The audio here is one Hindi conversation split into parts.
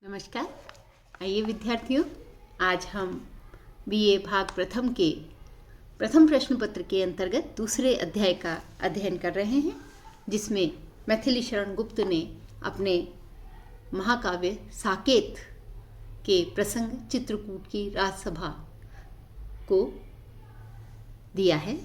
नमस्कार। आइए विद्यार्थियों, आज हम बीए भाग प्रथम के प्रथम प्रश्न पत्र के अंतर्गत दूसरे अध्याय का अध्ययन कर रहे हैं, जिसमें मैथिली शरण गुप्त ने अपने महाकाव्य साकेत के प्रसंग चित्रकूट की राजसभा को दिया है।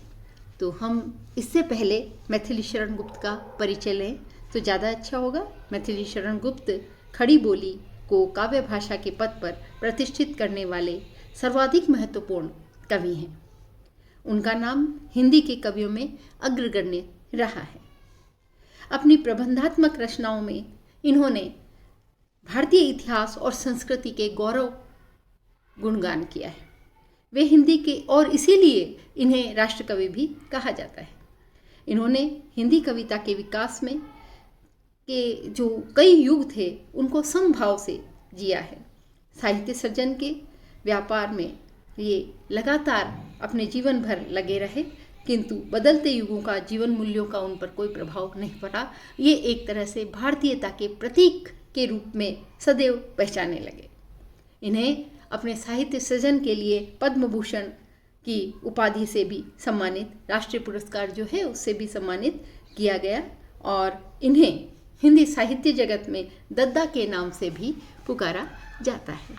तो हम इससे पहले मैथिली शरण गुप्त का परिचय लें तो ज़्यादा अच्छा होगा। मैथिली शरण गुप्त खड़ी बोली को काव्य भाषा के पद पर प्रतिष्ठित करने वाले सर्वाधिक महत्वपूर्ण कवि हैं। उनका नाम हिंदी के कवियों में अग्रगण्य रहा है। अपनी प्रबंधात्मक रचनाओं में इन्होंने भारतीय इतिहास और संस्कृति के गौरव गुणगान किया है। वे हिंदी के और इसीलिए इन्हें राष्ट्रकवि भी कहा जाता है। इन्होंने हिंदी कविता के विकास में के जो कई युग थे उनको समभाव से जिया है। साहित्य सर्जन के व्यापार में ये लगातार अपने जीवन भर लगे रहे, किंतु बदलते युगों का जीवन मूल्यों का उन पर कोई प्रभाव नहीं पड़ा। ये एक तरह से भारतीयता के प्रतीक के रूप में सदैव पहचाने लगे। इन्हें अपने साहित्य सृजन के लिए पद्म भूषण की उपाधि से भी सम्मानित, राष्ट्रीय पुरस्कार जो है उससे भी सम्मानित किया गया और इन्हें हिंदी साहित्य जगत में दद्दा के नाम से भी पुकारा जाता है।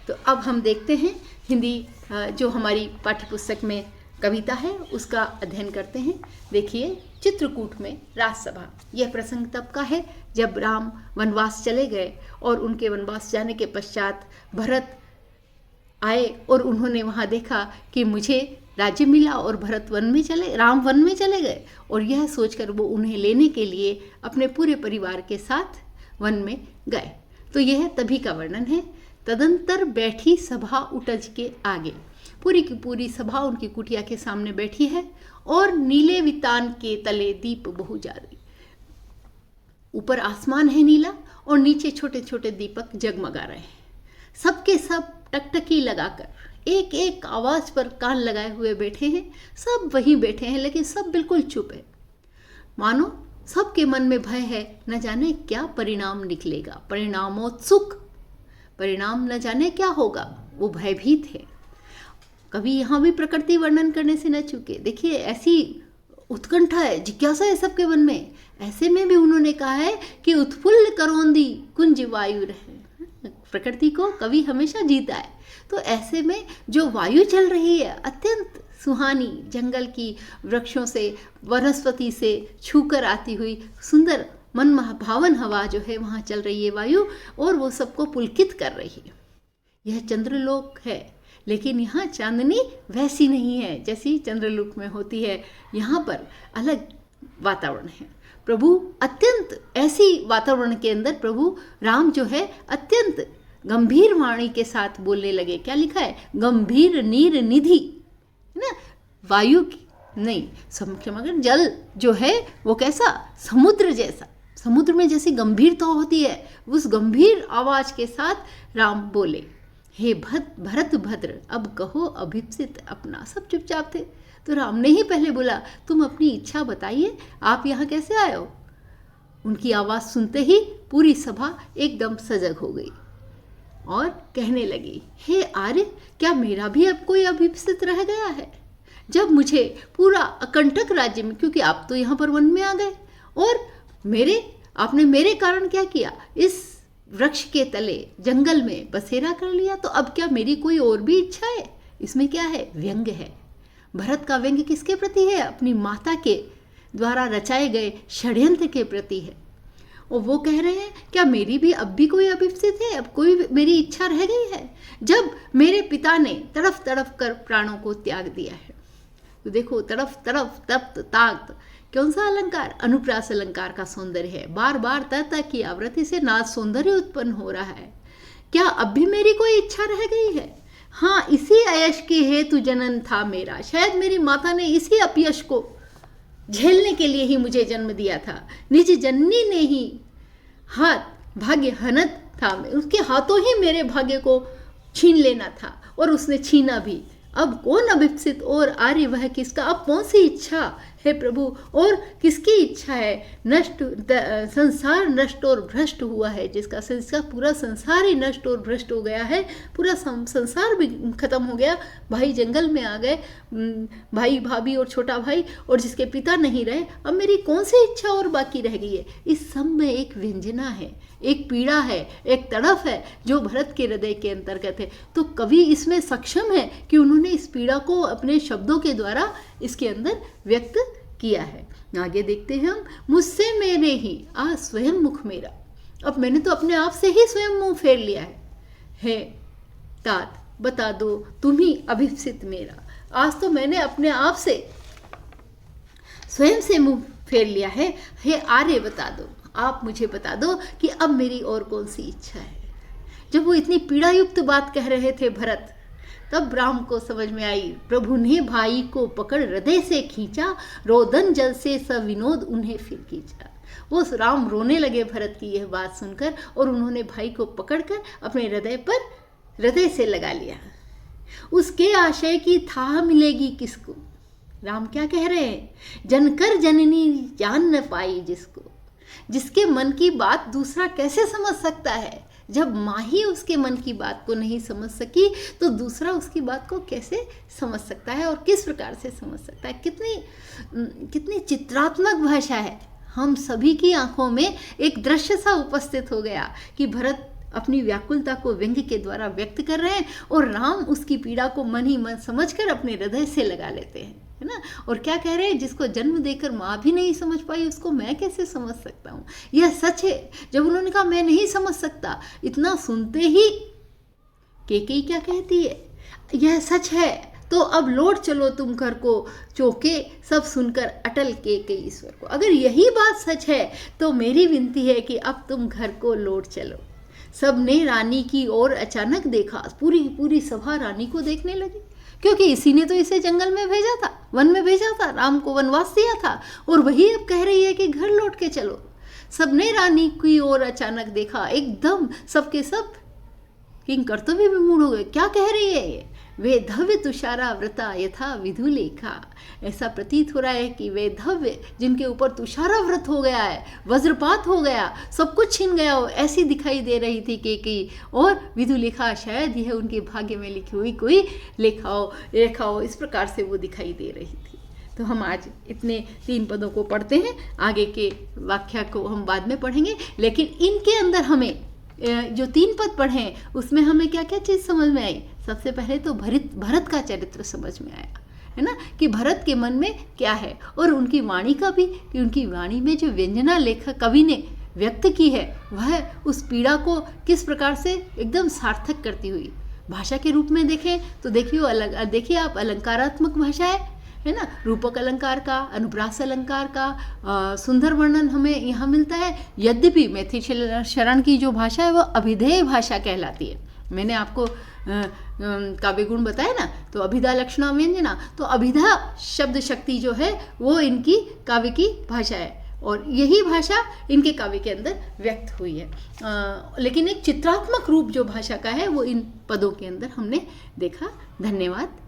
तो अब हम देखते हैं हिंदी जो हमारी पाठ्यपुस्तक में कविता है उसका अध्ययन करते हैं। देखिए, चित्रकूट में राजसभा, यह प्रसंग तब का है जब राम वनवास चले गए और उनके वनवास जाने के पश्चात भरत आए और उन्होंने वहाँ देखा कि मुझे राज्य मिला और राम वन में चले गए, और यह सोचकर वो उन्हें लेने के लिए अपने पूरे परिवार के साथ वन में गए। तो यह तभी का वर्णन है। तदंतर बैठी सभा उटज के आगे, पूरी की पूरी सभा उनकी कुटिया के सामने बैठी है और नीले वितान के तले दीप बहु जारी। ऊपर आसमान है नीला और नीचे छोटे छोटे दीपक जगमगा रहे हैं। सबके सब टकटकी लगाकर एक एक आवाज पर कान लगाए हुए बैठे हैं। सब वहीं बैठे हैं लेकिन सब बिल्कुल चुप है, मानो सबके मन में भय है, न जाने क्या परिणाम निकलेगा। परिणामोत्सुक, परिणाम न जाने क्या होगा, वो भयभीत है। कभी यहाँ भी प्रकृति वर्णन करने से न चूके। देखिए, ऐसी उत्कंठा है, जिज्ञासा है सबके मन में। ऐसे में भी उन्होंने कहा है कि उत्फुल्ल करोंदी कुंज वायु रहे। प्रकृति को कवि हमेशा जीता है। तो ऐसे में जो वायु चल रही है अत्यंत सुहानी, जंगल की वृक्षों से, वनस्पति से छूकर आती हुई सुंदर मन भावन हवा जो है वहाँ चल रही है वायु, और वो सबको पुलकित कर रही है। यह चंद्रलोक है, लेकिन यहाँ चांदनी वैसी नहीं है जैसी चंद्रलोक में होती है। यहाँ पर अलग वातावरण है। प्रभु अत्यंत ऐसी वातावरण के अंदर प्रभु राम जो है अत्यंत गंभीर वाणी के साथ बोलने लगे। क्या लिखा है? गंभीर नीर निधि, है ना, वायु की नहीं, मगर जल जो है वो कैसा, समुद्र जैसा, समुद्र में जैसी गंभीरता होती है, उस गंभीर आवाज के साथ राम बोले, हे भरत भद्र अब कहो अभिप्सित अपना। सब चुपचाप थे। तो राम ने ही पहले बोला, तुम अपनी इच्छा बताइए, आप यहाँ कैसे आए हो। उनकी आवाज सुनते ही पूरी सभा एकदम सजग हो गई और कहने लगी, हे आर्य, क्या मेरा भी अब कोई अभिप्सित रह गया है? जब मुझे पूरा अकंटक राज्य में, क्योंकि आप तो यहाँ पर वन में आ गए और आपने मेरे कारण क्या किया, इस वृक्ष के तले जंगल में बसेरा कर लिया, तो अब क्या मेरी कोई और भी इच्छा है? इसमें क्या है? व्यंग है। भरत का व्यंग किसके प्रति है? अपनी माता के द्वारा रचाए गए षड्यंत्र के प्रति है। और वो कह रहे हैं, क्या मेरी भी अब भी कोई अभिप्सित है? अब कोई मेरी इच्छा रह गई है? जब मेरे पिता ने तड़फ तड़फ कर प्राणों को त्याग दिया है। तो देखो, तड़फ तड़फ, तप्त ताक्त, कौन सा अलंकार? अनुप्रास अलंकार का सौंदर्य है। बार बार तह की आवृत्ति से नाद सौंदर्य उत्पन्न हो रहा है। क्या अब भी मेरी कोई इच्छा रह गई है? हाँ, इसी अयश के हेतु जनन था मेरा। शायद मेरी माता ने इसी अपयश को झेलने के लिए ही मुझे जन्म दिया था। निज जननी ने ही हाथ भाग्य हनत था, उसके हाथों ही मेरे भाग्य को छीन लेना था और उसने छीना भी। अब कौन अभिप्सित और आर्य वह किसका? अब कौन सी इच्छा हे प्रभु, और किसकी इच्छा है? संसार नष्ट और भ्रष्ट हुआ है, जिसका पूरा संसार ही नष्ट और भ्रष्ट हो गया है, पूरा संसार भी खत्म हो गया। भाई जंगल में आ गए, भाई भाभी और छोटा भाई, और जिसके पिता नहीं रहे, अब मेरी कौन सी इच्छा और बाकी रह गई है? इस सब में एक व्यंजना है, एक पीड़ा है, एक तड़फ है जो भरत के हृदय के अंतर्गत है। तो कवि इसमें सक्षम है कि उन्होंने इस पीड़ा को अपने शब्दों के द्वारा इसके अंदर व्यक्त किया है। आगे देखते हैं हम। मुझसे मेरे ही आ स्वयं मुख मेरा। अब मैंने तो अपने आप से ही स्वयं मुंह फेर लिया है तात बता दो तुम ही अभिप्सित मेरा। आज तो मैंने अपने आप से स्वयं से मुंह फेर लिया है। हे आर्य बता दो, आप मुझे बता दो कि अब मेरी और कौन सी इच्छा है। जब वो इतनी पीड़ा युक्त बात कह रहे थे भरत, तब राम को समझ में आई। प्रभु ने भाई को पकड़ हृदय से खींचा, रोदन जल से सविनोद उन्हें फिर खींचा। वो राम रोने लगे भरत की यह बात सुनकर, और उन्होंने भाई को पकड़कर अपने हृदय से लगा लिया। उसके आशय की था मिलेगी किसको। राम क्या कह रहे हैं? जनकर जननी जान न पाई जिसको। जिसके मन की बात दूसरा कैसे समझ सकता है? जब माँ ही उसके मन की बात को नहीं समझ सकी, तो दूसरा उसकी बात को कैसे समझ सकता है और किस प्रकार से समझ सकता है? कितनी चित्रात्मक भाषा है। हम सभी की आंखों में एक दृश्य सा उपस्थित हो गया कि भरत अपनी व्याकुलता को व्यंग्य के द्वारा व्यक्त कर रहे हैं, और राम उसकी पीड़ा को मन ही मन समझकर अपने हृदय से लगा लेते हैं, है ना। और क्या कह रहे हैं? जिसको जन्म देकर माँ भी नहीं समझ पाई, उसको मैं कैसे समझ सकता हूँ? यह सच है। जब उन्होंने कहा मैं नहीं समझ सकता, इतना सुनते ही केकई क्या कहती है? यह सच है तो अब लौट चलो तुम घर को चौके, सब सुनकर अटल केकई ईश्वर को। अगर यही बात सच है तो मेरी विनती है कि अब तुम घर को लौट चलो। सबने रानी की ओर अचानक देखा। पूरी सभा रानी को देखने लगी, क्योंकि इसी ने तो इसे जंगल में भेजा था, वन में भेजा था, राम को वनवास दिया था, और वही अब कह रही है कि घर लौट के चलो। सबने रानी की ओर अचानक देखा, एकदम सबके सब किंकर तो भी विमूढ़ हो गए। क्या कह रही है ये? वे धव्य तुषारा व्रता यथा विधु लेखा। ऐसा प्रतीत हो रहा है कि वे धव्य, जिनके ऊपर तुषारा व्रत हो गया है, वज्रपात हो गया, सब कुछ छिन गया हो, ऐसी दिखाई दे रही थी केकई। और विधु लेखा, शायद यह उनके भाग्य में लिखी हुई कोई रेखा हो, इस प्रकार से वो दिखाई दे रही थी। तो हम आज इतने 3 पदों को पढ़ते हैं, आगे के व्याख्या को हम बाद में पढ़ेंगे। लेकिन इनके अंदर हमें जो 3 पद पढ़े उसमें हमें क्या क्या चीज़ समझ में आई? सबसे पहले तो भरत का चरित्र समझ में आया, है ना, कि भरत के मन में क्या है, और उनकी वाणी का भी, कि उनकी वाणी में जो व्यंजना लेखक कवि ने व्यक्त की है, वह उस पीड़ा को किस प्रकार से एकदम सार्थक करती हुई। भाषा के रूप में देखें तो देखिए आप, अलंकारात्मक भाषा है ना, रूपक अलंकार का, अनुप्रास अलंकार का सुंदर वर्णन हमें यहाँ मिलता है। यद्यपि मैथिली शरण की जो भाषा है वो अभिधेय भाषा कहलाती है। मैंने आपको काव्य गुण बताया ना, तो अभिधा लक्षणा व्यंजना, तो अभिधा शब्द शक्ति जो है वो इनकी काव्य की भाषा है, और यही भाषा इनके काव्य के अंदर व्यक्त हुई है। लेकिन एक चित्रात्मक रूप जो भाषा का है वो इन पदों के अंदर हमने देखा। धन्यवाद।